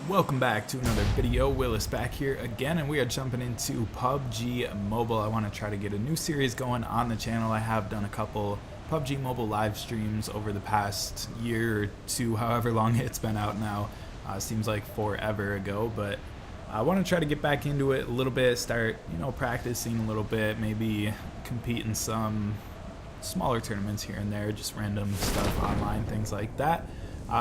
Welcome back to another video. Willis back here again, and we are jumping into PUBG Mobile. I want to try to get a new series going on the channel. I have done a couple PUBG Mobile live streams over the past year or two, however long it's been out now. Seems like forever ago, but I want to try to get back into it a little bit, start, practicing a little bit, maybe compete in some smaller tournaments here and there, just random stuff online, things like that.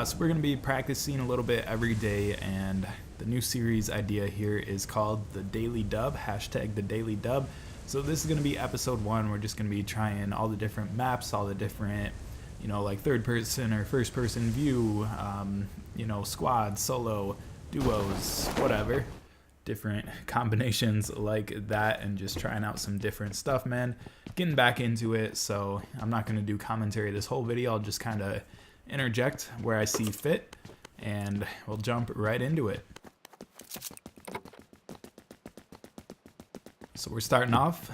So we're going to be practicing a little bit every day, and the new series idea here is called the Daily Dub, hashtag the Daily Dub. So this is going to be episode 1. We're just going to be trying all the different maps, all the different, like third person or first person view, squad, solo, duos, whatever. Different combinations like that, and just trying out some different stuff, man. Getting back into it, so I'm not going to do commentary this whole video. I'll just kind of interject where I see fit, and we'll jump right into it. So we're starting off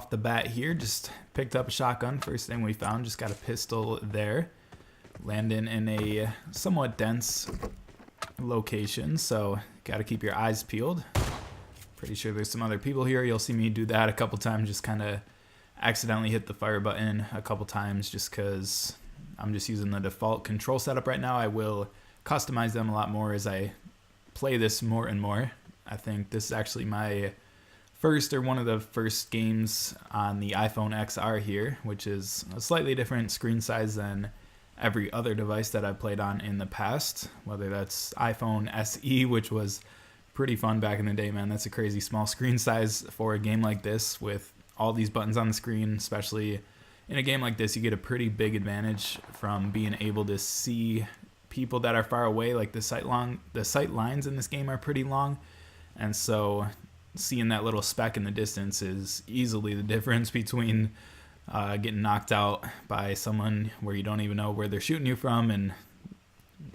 the bat here. Just picked up a shotgun, first thing we found. Just got a pistol there, landing in a somewhat dense location, so gotta keep your eyes peeled. Pretty sure there's some other people here. You'll see me do that a couple times, just kind of accidentally hit the fire button a couple times just because I'm just using the default control setup right now. I will customize them a lot more as I play this more and more. I think this is actually my first, or one of the first games on the iPhone XR here, which is a slightly different screen size than every other device that I've played on in the past, whether that's iPhone SE, which was pretty fun back in the day, man. That's a crazy small screen size for a game like this with all these buttons on the screen. Especially in a game like this, you get a pretty big advantage from being able to see people that are far away. Like the sight lines in this game are pretty long, and so seeing that little speck in the distance is easily the difference between getting knocked out by someone where you don't even know where they're shooting you from, and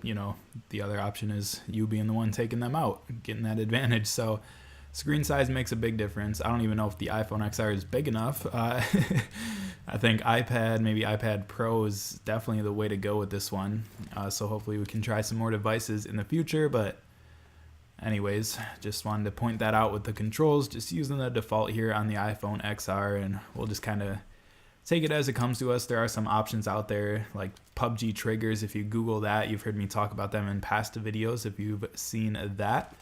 the other option is you being the one taking them out, getting that advantage. So screen size makes a big difference. I don't even know if the iPhone XR is big enough. I think maybe iPad Pro is definitely the way to go with this one. So hopefully we can try some more devices in the future. But anyways, just wanted to point that out with the controls. Just using the default here on the iPhone XR, and we'll just kind of take it as it comes to us. There are some options out there like PUBG triggers. If you Google that, you've heard me talk about them in past videos if you've seen that.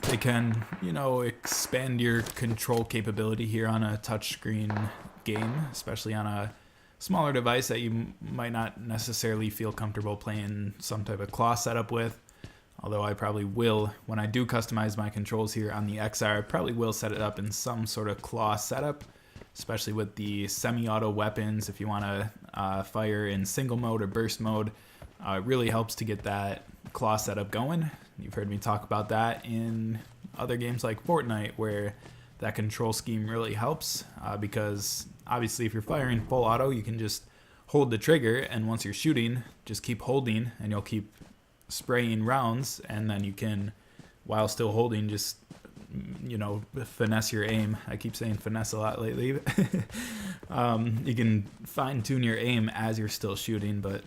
They can, expand your control capability here on a touchscreen game, especially on a smaller device that you might not necessarily feel comfortable playing some type of claw setup with. Although I probably will, when I do customize my controls here on the XR, I probably will set it up in some sort of claw setup, especially with the semi-auto weapons. If you want to fire in single mode or burst mode, it really helps to get that claw setup going. You've heard me talk about that in other games like Fortnite, where that control scheme really helps because obviously if you're firing full auto, you can just hold the trigger, and once you're shooting, just keep holding, and you'll keep spraying rounds, and then you can, while still holding, just finesse your aim. I keep saying finesse a lot lately. You can fine-tune your aim as you're still shooting, but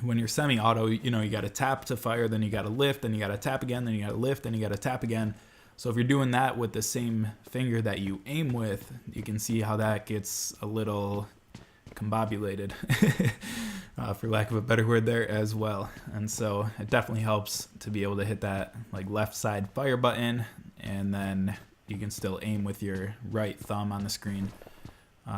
when you're semi-auto, you got to tap to fire, then you got to lift, then you got to tap again, then you got to lift, then you got to tap again. So if you're doing that with the same finger that you aim with, you can see how that gets a little combobulated, for lack of a better word there as well. And so it definitely helps to be able to hit that like left side fire button, and then you can still aim with your right thumb on the screen.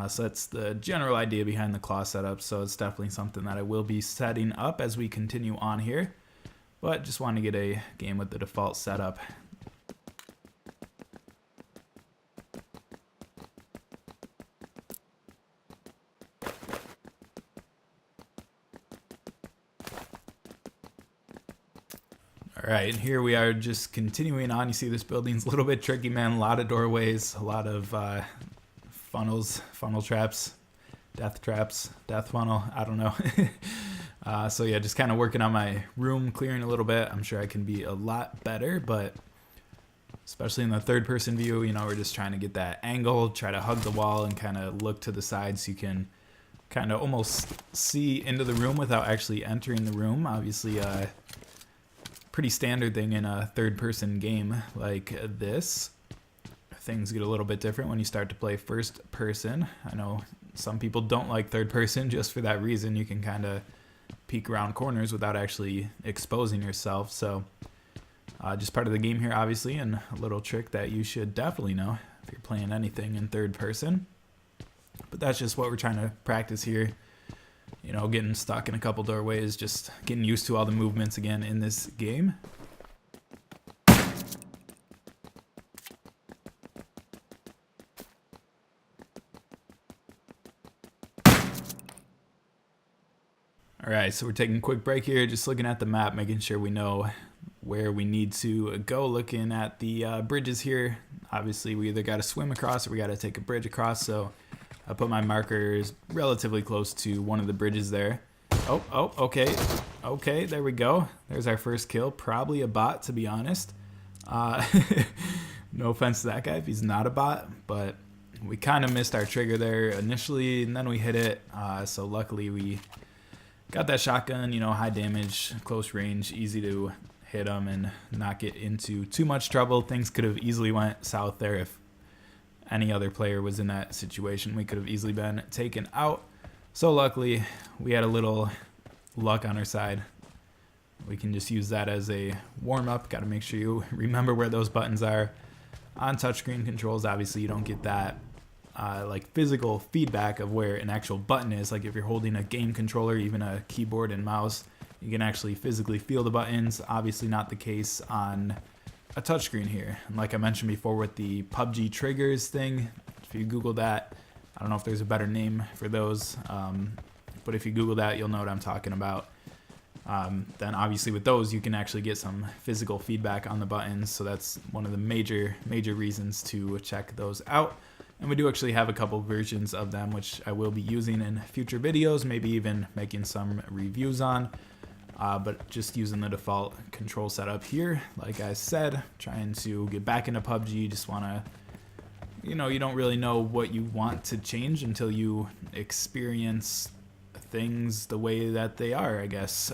So that's the general idea behind the claw setup. So it's definitely something that I will be setting up as we continue on here, but just want to get a game with the default setup. All right, and here we are just continuing on. You see this building's a little bit tricky, man. A lot of doorways, a lot of funnel traps, death funnel, I don't know. So yeah, just kind of working on my room, clearing a little bit. I'm sure I can be a lot better, but especially in the third person view, we're just trying to get that angle, try to hug the wall and kind of look to the side so you can kind of almost see into the room without actually entering the room. Obviously, pretty standard thing in a third-person game like this. Things get a little bit different when you start to play first person. I know some people don't like third person just for that reason. You can kind of peek around corners without actually exposing yourself. So just part of the game here, obviously, and a little trick that you should definitely know if you're playing anything in third person. But that's just what we're trying to practice here. You know, getting stuck in a couple doorways, just getting used to all the movements again in this game. Alright, so we're taking a quick break here, just looking at the map, making sure we know where we need to go, looking at the bridges here. Obviously, we either got to swim across or we got to take a bridge across, so I put my markers relatively close to one of the bridges there. Oh, okay. Okay, there we go. There's our first kill. Probably a bot, to be honest. No offense to that guy if he's not a bot, but we kind of missed our trigger there initially, and then we hit it, so luckily we got that shotgun, you know, high damage, close range, easy to hit them and not get into too much trouble. Things could have easily went south there if any other player was in that situation. We could have easily been taken out. So luckily, we had a little luck on our side. We can just use that as a warm-up. Got to make sure you remember where those buttons are. On touchscreen controls, obviously, you don't get that like physical feedback of where an actual button is. Like if you're holding a game controller, even a keyboard and mouse, you can actually physically feel the buttons. Obviously not the case on a touchscreen here. And like I mentioned before with the PUBG triggers thing, if you Google that, I don't know if there's a better name for those, but if you Google that, you'll know what I'm talking about. Then obviously with those, you can actually get some physical feedback on the buttons. So that's one of the major reasons to check those out. And we do actually have a couple versions of them, which I will be using in future videos, maybe even making some reviews on. But just using the default control setup here, like I said, trying to get back into PUBG. Just want to, you know, you don't really know what you want to change until you experience things the way that they are, I guess.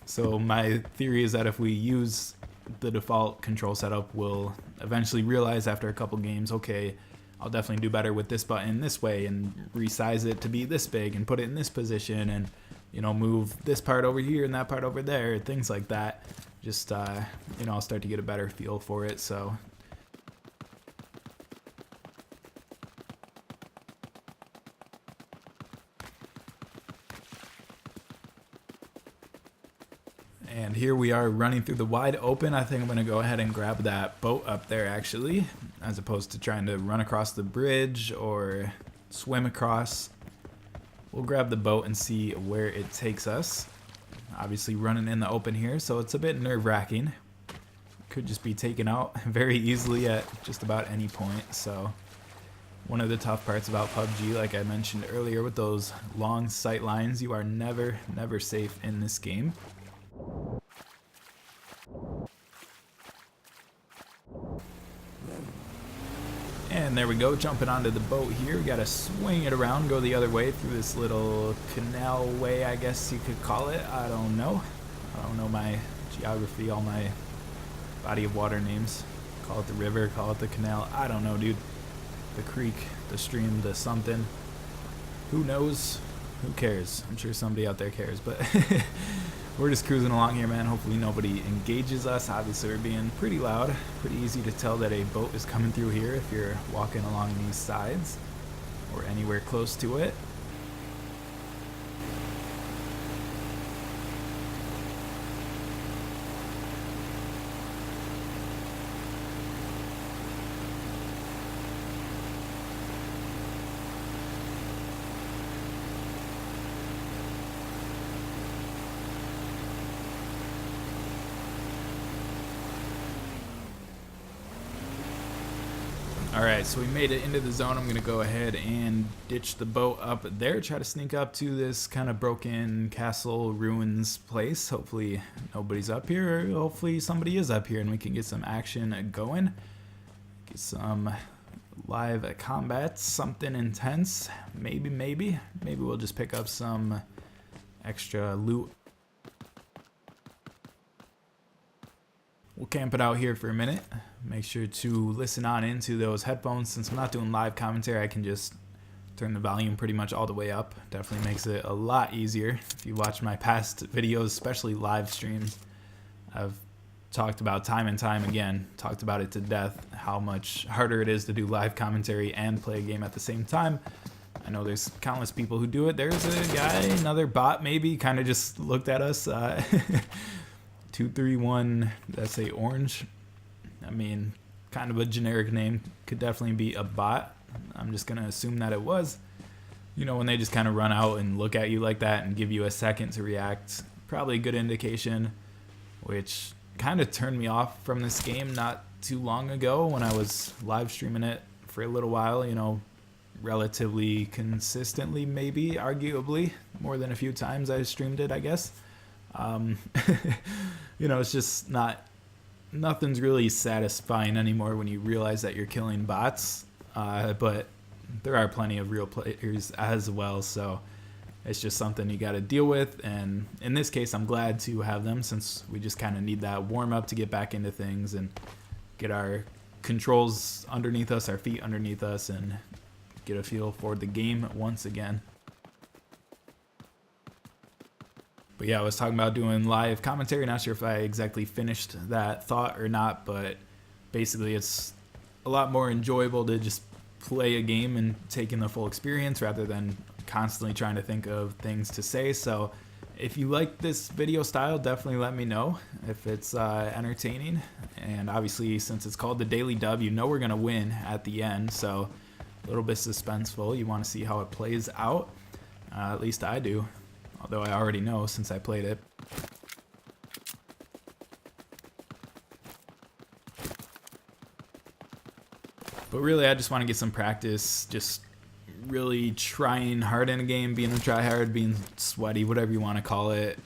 So my theory is that if we use the default control setup, we'll eventually realize after a couple games, okay, I'll definitely do better with this button this way and resize it to be this big and put it in this position and, you know, move this part over here and that part over there, things like that. Just, you know, I'll start to get a better feel for it. So and here we are running through the wide open. I think I'm going to go ahead and grab that boat up there, actually, as opposed to trying to run across the bridge or swim across. We'll grab the boat and see where it takes us. Obviously running in the open here, so it's a bit nerve-wracking. Could just be taken out very easily at just about any point. So one of the tough parts about PUBG, like I mentioned earlier, with those long sight lines, you are never safe in this game. And there we go, jumping onto the boat here. We gotta swing it around, go the other way through this little canal way, I guess you could call it. I don't know my geography, all my body of water names. Call it the river, call it the canal. I don't know, dude. The creek, the stream, the something. Who knows? Who cares? I'm sure somebody out there cares, but we're just cruising along here, man. Hopefully nobody engages us. Obviously we're being pretty loud. Pretty easy to tell that a boat is coming through here if you're walking along these sides or anywhere close to it. Alright, so we made it into the zone. I'm going to go ahead and ditch the boat up there, try to sneak up to this kind of broken castle ruins place. Hopefully nobody's up here, or hopefully somebody is up here and we can get some action going. Get some live combat, something intense. Maybe we'll just pick up some extra loot. we'll camp it out here for a minute. Make sure to listen on into those headphones. Since I'm not doing live commentary, I can just turn the volume pretty much all the way up. Definitely makes it a lot easier. If you watch my past videos, especially live streams, I've talked about time and time again, talked about it to death, how much harder it is to do live commentary and play a game at the same time. I know there's countless people who do it. There's a guy, another bot maybe, kind of just looked at us. 231, let's say Orange. I mean, kind of a generic name. Could definitely be a bot. I'm just going to assume that it was. You know, when they just kind of run out and look at you like that and give you a second to react, probably a good indication, which kind of turned me off from this game not too long ago when I was live streaming it for a little while, you know, relatively consistently, maybe, arguably, more than a few times I streamed it, I guess. You know, it's just nothing's really satisfying anymore when you realize that you're killing bots, but there are plenty of real players as well, so it's just something you got to deal with. And in this case, I'm glad to have them, since we just kind of need that warm up to get back into things and get our controls underneath us, our feet underneath us, and get a feel for the game once again. But yeah, I was talking about doing live commentary. Not sure if I exactly finished that thought or not, but basically it's a lot more enjoyable to just play a game and take in the full experience rather than constantly trying to think of things to say. So if you like this video style, definitely let me know if it's entertaining. And obviously, since it's called the Daily Dub, you know we're going to win at the end. So a little bit suspenseful. You want to see how it plays out. At least I do. Although I already know since I played it. But really, I just want to get some practice, just really trying hard in a game, being a tryhard, being sweaty, whatever you want to call it.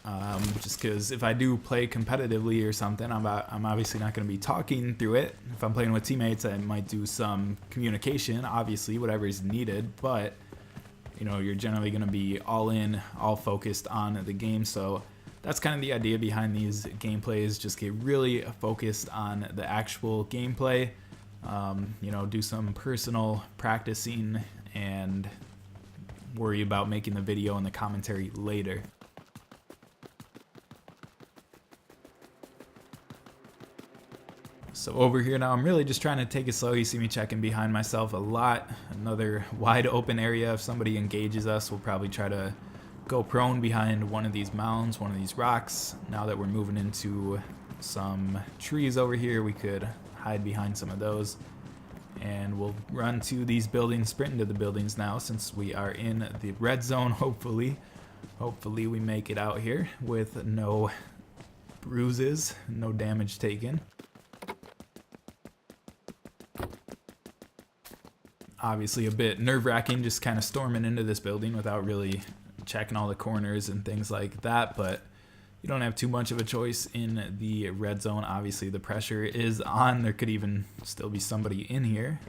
Just because if I do play competitively or something, I'm obviously not going to be talking through it. If I'm playing with teammates, I might do some communication, obviously, whatever is needed. But you know, you're generally going to be all in, all focused on the game. So that's kind of the idea behind these gameplays. Just get really focused on the actual gameplay. You know, do some personal practicing and worry about making the video and the commentary later. So over here now, I'm really just trying to take it slow. You see me checking behind myself a lot. Another wide open area. If somebody engages us, we'll probably try to go prone behind one of these mounds, one of these rocks. Now that we're moving into some trees over here, we could hide behind some of those. And we'll run to these buildings, sprint into the buildings now since we are in the red zone, hopefully. Hopefully we make it out here with no bruises, no damage taken. Obviously a bit nerve-wracking just kind of storming into this building without really checking all the corners and things like that, but you don't have too much of a choice in the red zone. Obviously the pressure is on. There could even still be somebody in here.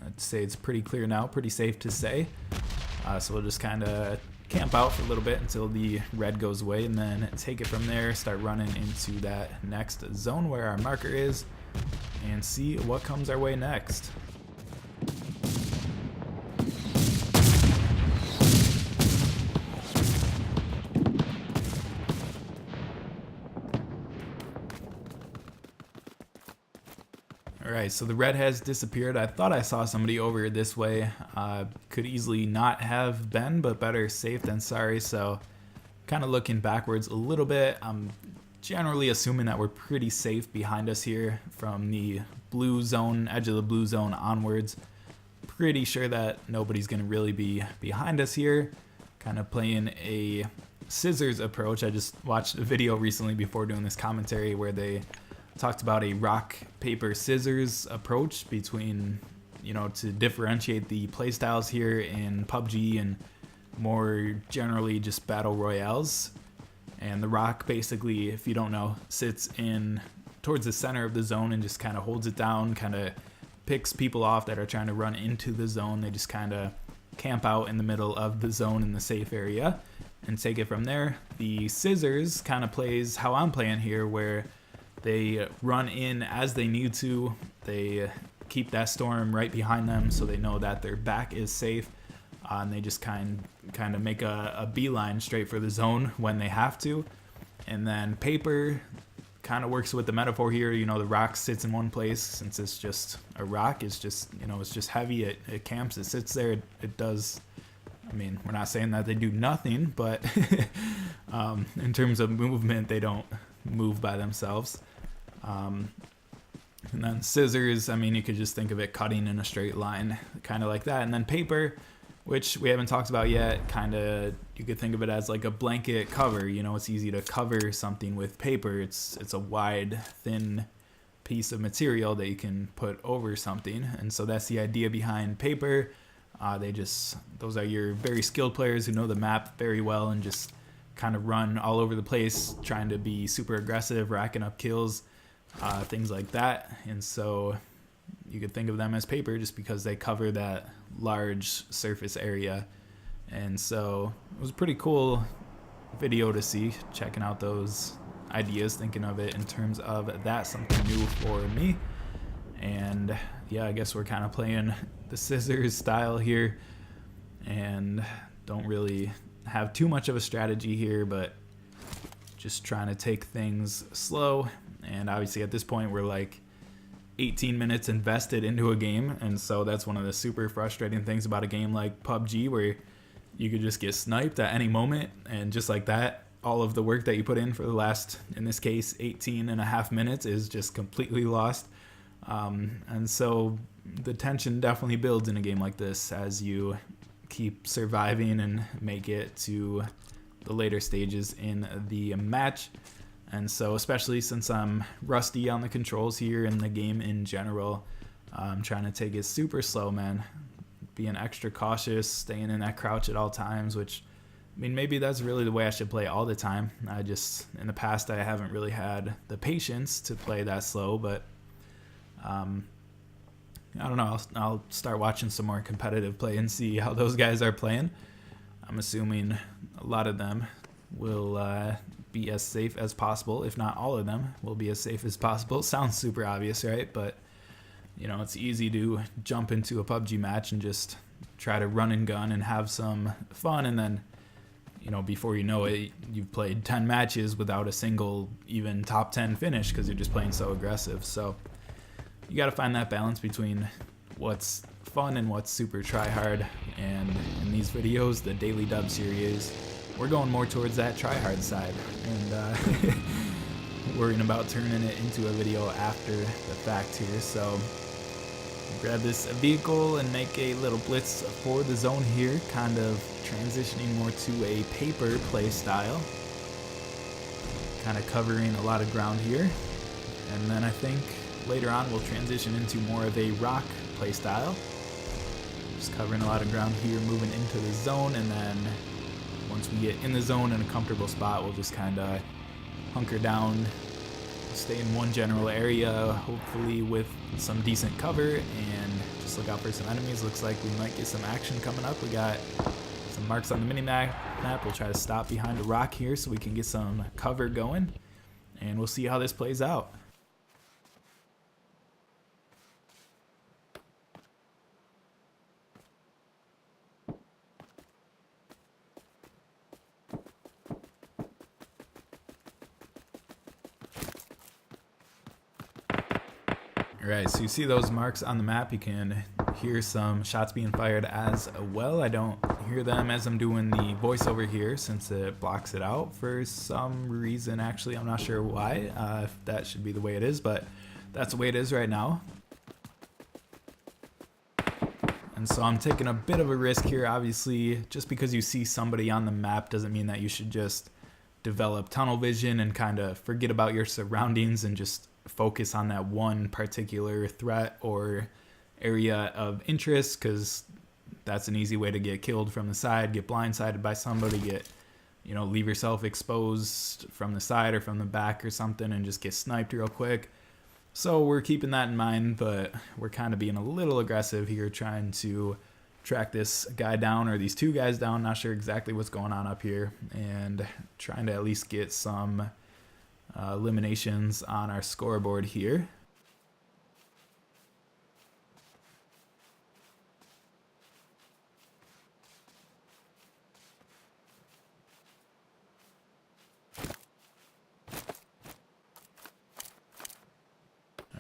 I'd say it's pretty clear now, pretty safe to say. So we'll just kind of camp out for a little bit until the red goes away and then take it from there, start running into that next zone where our marker is and see what comes our way next. Alright, so the red has disappeared. I thought I saw somebody over this way. Could easily not have been, but better safe than sorry. So kind of looking backwards a little bit. I'm generally assuming that we're pretty safe behind us here from the blue zone, edge of the blue zone onwards. Pretty sure that nobody's going to really be behind us here. Kind of playing a scissors approach. I just watched a video recently before doing this commentary where they talked about a rock, paper, scissors approach between, you know, to differentiate the playstyles here in PUBG and more generally just battle royales. And the rock basically, if you don't know, sits in towards the center of the zone and just kind of holds it down, kind of picks people off that are trying to run into the zone. They just kind of camp out in the middle of the zone in the safe area and take it from there. The scissors kind of plays how I'm playing here, where They run in as they need to. They keep that storm right behind them so they know that their back is safe. And they just kind of make a beeline straight for the zone when they have to. And then paper kind of works with the metaphor here. You know, the rock sits in one place since it's just a rock. It's just, you know, it's just heavy. It camps. It sits there. It does. I mean, we're not saying that they do nothing, but in terms of movement, they don't move by themselves. And then scissors, I mean, you could just think of it cutting in a straight line, kind of like that. And then paper, which we haven't talked about yet, kind of, you could think of it as like a blanket cover. You know, it's easy to cover something with paper. It's a wide, thin piece of material that you can put over something. And so that's the idea behind paper. Those are your very skilled players who know the map very well and just kind of run all over the place, trying to be super aggressive, racking up kills, things like that. And so you could think of them as paper just because they cover that large surface area. And so it was a pretty cool video to see, checking out those ideas, thinking of it in terms of that, something new for me. And yeah, I guess we're kind of playing the scissors style here and don't really have too much of a strategy here, but just trying to take things slow. And obviously at this point we're like 18 minutes invested into a game, and so that's one of the super frustrating things about a game like PUBG, where you could just get sniped at any moment, and just like that, all of the work that you put in for the last, in this case, 18 and a half minutes is just completely lost. And so the tension definitely builds in a game like this as you keep surviving and make it to the later stages in the match. And so especially since I'm rusty on the controls here in the game in general, I'm trying to take it super slow, man. Being extra cautious, staying in that crouch at all times, which, I mean, maybe that's really the way I should play all the time. In the past, I haven't really had the patience to play that slow, but I don't know. I'll start watching some more competitive play and see how those guys are playing. I'm assuming a lot of them will be as safe as possible, if not all of them will be as safe as possible. Sounds super obvious, right? But you know, it's easy to jump into a PUBG match and just try to run and gun and have some fun, and then, you know, before you know it, you've played 10 matches without a single even top 10 finish because you're just playing so aggressive. So you got to find that balance between what's fun and what's super try hard. And in these videos, the Daily Dub series, we're going more towards that try hard side, and worrying about turning it into a video after the fact here. So grab this vehicle and make a little blitz for the zone here, kind of transitioning more to a paper play style, kind of covering a lot of ground here. And then I think later on we'll transition into more of a rock play style, just covering a lot of ground here, moving into the zone. And then once we get in the zone in a comfortable spot, we'll just kind of hunker down, stay in one general area, hopefully with some decent cover, and just look out for some enemies. Looks like we might get some action coming up. We got some marks on the mini-map. We'll try to stop behind a rock here so we can get some cover going, and we'll see how this plays out. Alright, so you see those marks on the map. You can hear some shots being fired as well. I don't hear them as I'm doing the voiceover here since it blocks it out for some reason. Actually, I'm not sure why, if that should be the way it is, but that's the way it is right now. And so I'm taking a bit of a risk here. Obviously, just because you see somebody on the map doesn't mean that you should just develop tunnel vision and kind of forget about your surroundings and just focus on that one particular threat or area of interest, because that's an easy way to get killed from the side, get blindsided by somebody, leave yourself exposed from the side or from the back or something and just get sniped real quick. So we're keeping that in mind, but we're kind of being a little aggressive here, trying to track this guy down, or these two guys down, not sure exactly what's going on up here, and trying to at least get some eliminations on our scoreboard here.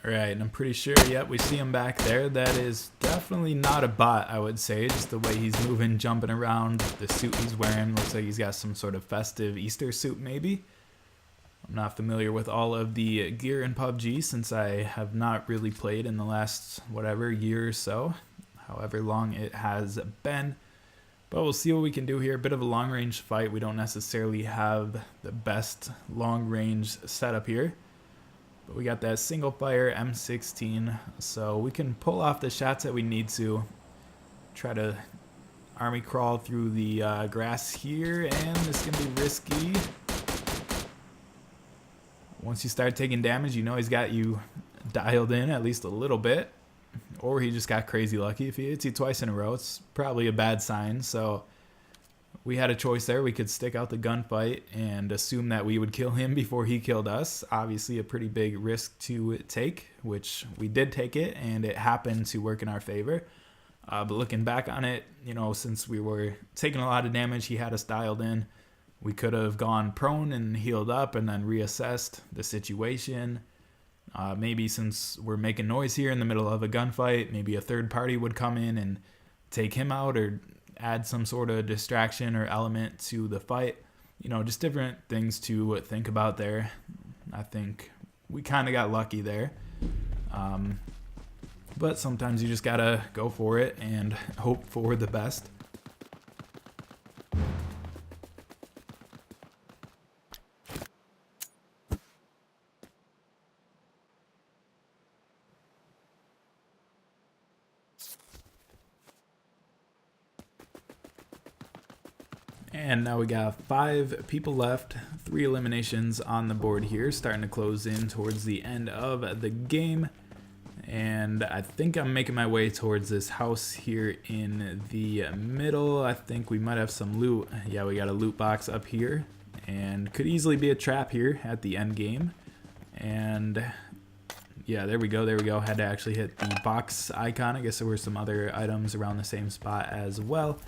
Alright, and I'm pretty sure, yep, we see him back there. That is definitely not a bot, I would say. Just the way he's moving, jumping around, the suit he's wearing. Looks like he's got some sort of festive Easter suit, maybe. I'm not familiar with all of the gear in PUBG since I have not really played in the last, whatever, year or so. However long it has been. But we'll see what we can do here. A bit of a long-range fight. We don't necessarily have the best long-range setup here. But we got that single fire M16, so we can pull off the shots that we need to. Try to army crawl through the grass here, and it's going to be risky. Once you start taking damage, you know he's got you dialed in at least a little bit. Or he just got crazy lucky. If he hits you twice in a row, it's probably a bad sign. So we had a choice there. We could stick out the gunfight and assume that we would kill him before he killed us. Obviously a pretty big risk to take, which we did take it, and it happened to work in our favor. But looking back on it, you know, since we were taking a lot of damage, he had us dialed in. We could have gone prone and healed up and then reassessed the situation. Maybe since we're making noise here in the middle of a gunfight, maybe a third party would come in and take him out or add some sort of distraction or element to the fight. You know, just different things to think about there. I think we kind of got lucky there. But sometimes you just gotta go for it and hope for the best. And now we got 5 people left, 3 eliminations on the board here, starting to close in towards the end of the game. And I think I'm making my way towards this house here in the middle. I think we might have some loot. Yeah, we got a loot box up here, and could easily be a trap here at the end game. And yeah, there we go, there we go. Had to actually hit the box icon. I guess there were some other items around the same spot as well.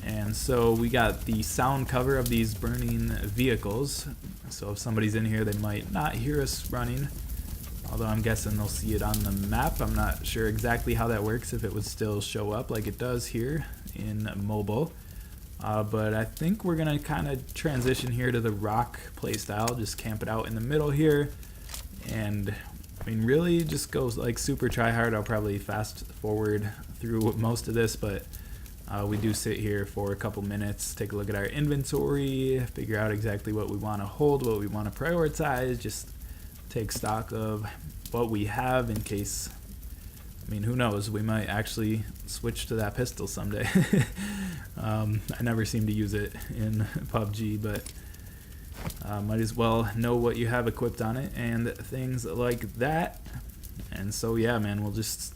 And so we got the sound cover of these burning vehicles. So if somebody's in here, they might not hear us running. Although I'm guessing they'll see it on the map. I'm not sure exactly how that works, if it would still show up like it does here in mobile. But I think we're going to kind of transition here to the rock playstyle. Just camp it out in the middle here. And I mean, really just goes like super try hard. I'll probably fast forward through most of this, but we do sit here for a couple minutes, take a look at our inventory, figure out exactly what we want to hold, what we want to prioritize, just take stock of what we have in case, I mean, who knows, we might actually switch to that pistol someday. I never seem to use it in PUBG, but might as well know what you have equipped on it and things like that. And so yeah, man, we'll just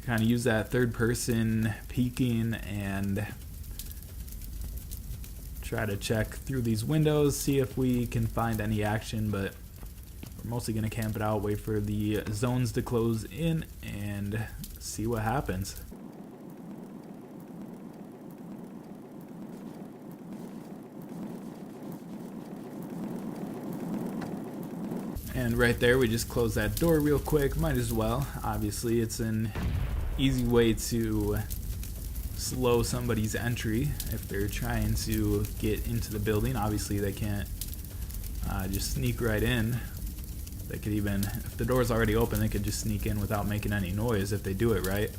kind of use that third person peeking and try to check through these windows, see if we can find any action, but we're mostly going to camp it out, wait for the zones to close in and see what happens. And right there, we just close that door real quick. Might as well. Obviously, it's an easy way to slow somebody's entry if they're trying to get into the building. Obviously, they can't just sneak right in. They could even, if the door's already open, they could just sneak in without making any noise if they do it right.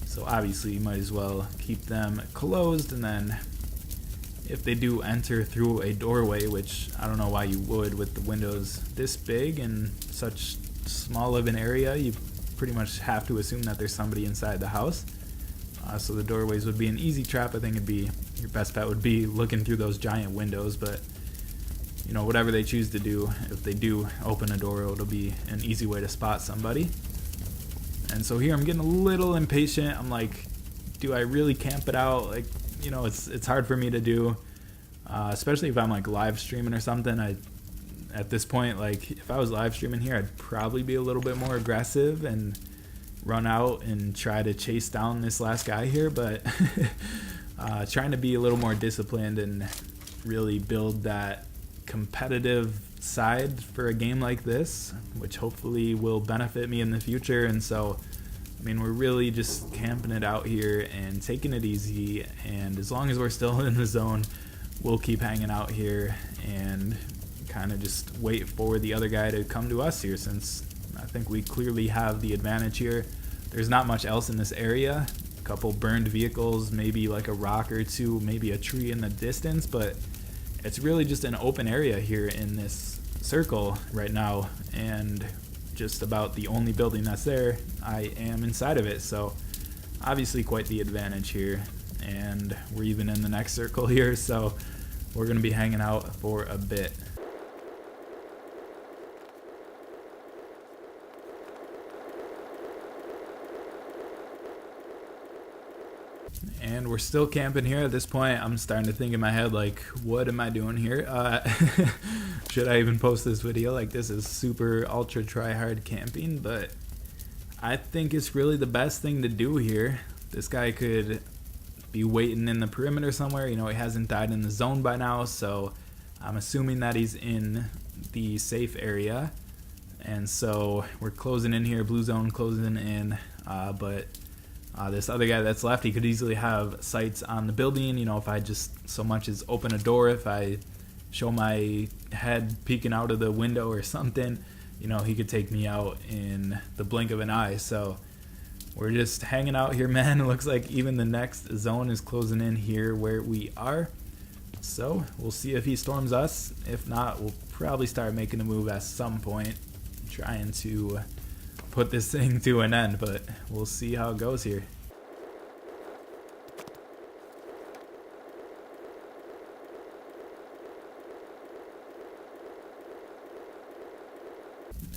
So obviously, you might as well keep them closed, and then if they do enter through a doorway, which I don't know why you would with the windows this big and such small of an area, you pretty much have to assume that there's somebody inside the house. So the doorways would be an easy trap. I think it'd be, your best bet would be looking through those giant windows, but you know, whatever they choose to do, if they do open a door, it'll be an easy way to spot somebody. And so here I'm getting a little impatient. I'm like, do I really camp it out? Like, you know, it's hard for me to do, especially if I'm like live streaming or something. I at this point, like if I was live streaming here, I'd probably be a little bit more aggressive and run out and try to chase down this last guy here, but trying to be a little more disciplined and really build that competitive side for a game like this, which hopefully will benefit me in the future. And so I mean, we're really just camping it out here and taking it easy, and as long as we're still in the zone, we'll keep hanging out here and kind of just wait for the other guy to come to us here, since I think we clearly have the advantage here. There's not much else in this area. A couple burned vehicles, maybe like a rock or two, maybe a tree in the distance, but it's really just an open area here in this circle right now, and just about the only building that's there, I am inside of it. So obviously quite the advantage here, and we're even in the next circle here, so we're gonna be hanging out for a bit. And we're still camping here. At this point, I'm starting to think in my head, like, what am I doing here? Should I even post this video? Like, this is super ultra try hard camping, but I think it's really the best thing to do here. This guy could be waiting in the perimeter somewhere. You know, he hasn't died in the zone by now, so I'm assuming that he's in the safe area. And so we're closing in here, blue zone closing in, but this other guy that's left, he could easily have sights on the building. You know, if I just so much as open a door, if I show my head peeking out of the window or something, you know, he could take me out in the blink of an eye. So we're just hanging out here, man. It looks like even the next zone is closing in here where we are. So we'll see if he storms us. If not, we'll probably start making a move at some point, trying to put this thing to an end, but we'll see how it goes here.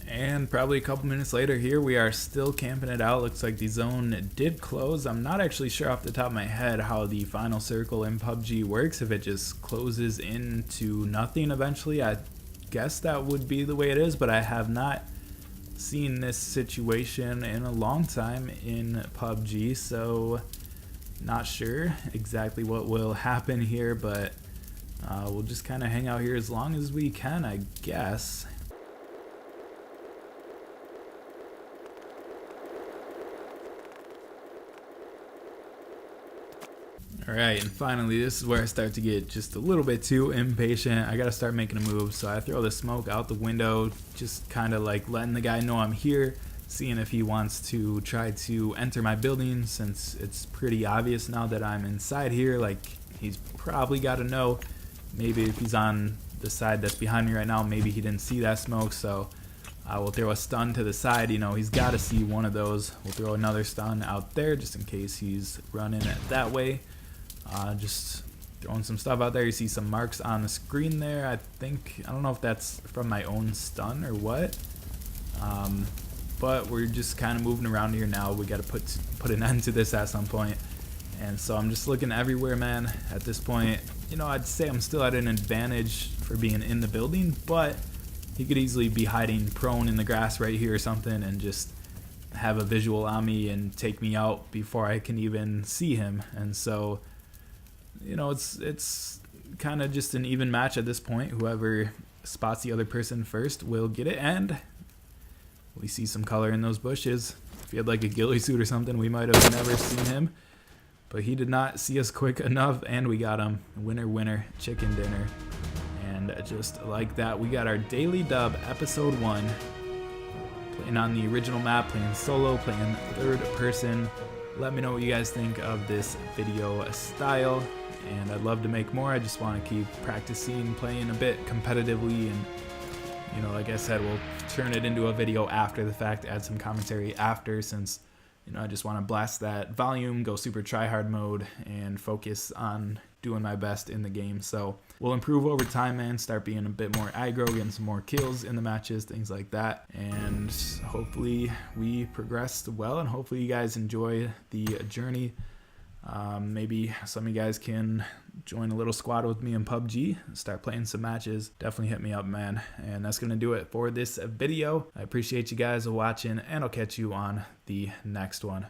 And probably a couple minutes later here, we are still camping it out. Looks like the zone did close. I'm not actually sure off the top of my head how the final circle in PUBG works, if it just closes into nothing eventually. I guess that would be the way it is, but I have not seen this situation in a long time in PUBG, so not sure exactly what will happen here, but we'll just kind of hang out here as long as we can, I guess. Alright, and finally, this is where I start to get just a little bit too impatient. I gotta start making a move, so I throw the smoke out the window, just kind of like letting the guy know I'm here, seeing if he wants to try to enter my building, since it's pretty obvious now that I'm inside here. Like, he's probably got to know. Maybe if he's on the side that's behind me right now, maybe he didn't see that smoke, so I will throw a stun to the side. You know, he's got to see one of those. We'll throw another stun out there just in case he's running it that way. Just throwing some stuff out there. You see some marks on the screen there. I don't know if that's from my own stun or what. But we're just kind of moving around here now. We got to put an end to this at some point. And so I'm just looking everywhere, man. At this point, you know, I'd say I'm still at an advantage for being in the building, but he could easily be hiding prone in the grass right here or something and just have a visual on me and take me out before I can even see him. And so, you know, it's kind of just an even match at this point. Whoever spots the other person first will get it, and we see some color in those bushes. If he had like a ghillie suit or something, we might have never seen him, but he did not see us quick enough, and we got him. Winner, winner, chicken dinner. And just like that, we got our daily dub, episode 1. Playing on the original map, playing solo, playing third person. Let me know what you guys think of this video style, and I'd love to make more. I just want to keep practicing, playing a bit competitively, and you know, like I said, we'll turn it into a video after the fact, add some commentary after, since you know, I just want to blast that volume, go super try hard mode, and focus on doing my best in the game. So we'll improve over time, man, start being a bit more aggro, getting some more kills in the matches, things like that, and hopefully we progressed well, and hopefully you guys enjoy the journey. Maybe some of you guys can join a little squad with me in PUBG, start playing some matches. Definitely hit me up, man. And that's gonna do it for this video. I appreciate you guys watching, and I'll catch you on the next one.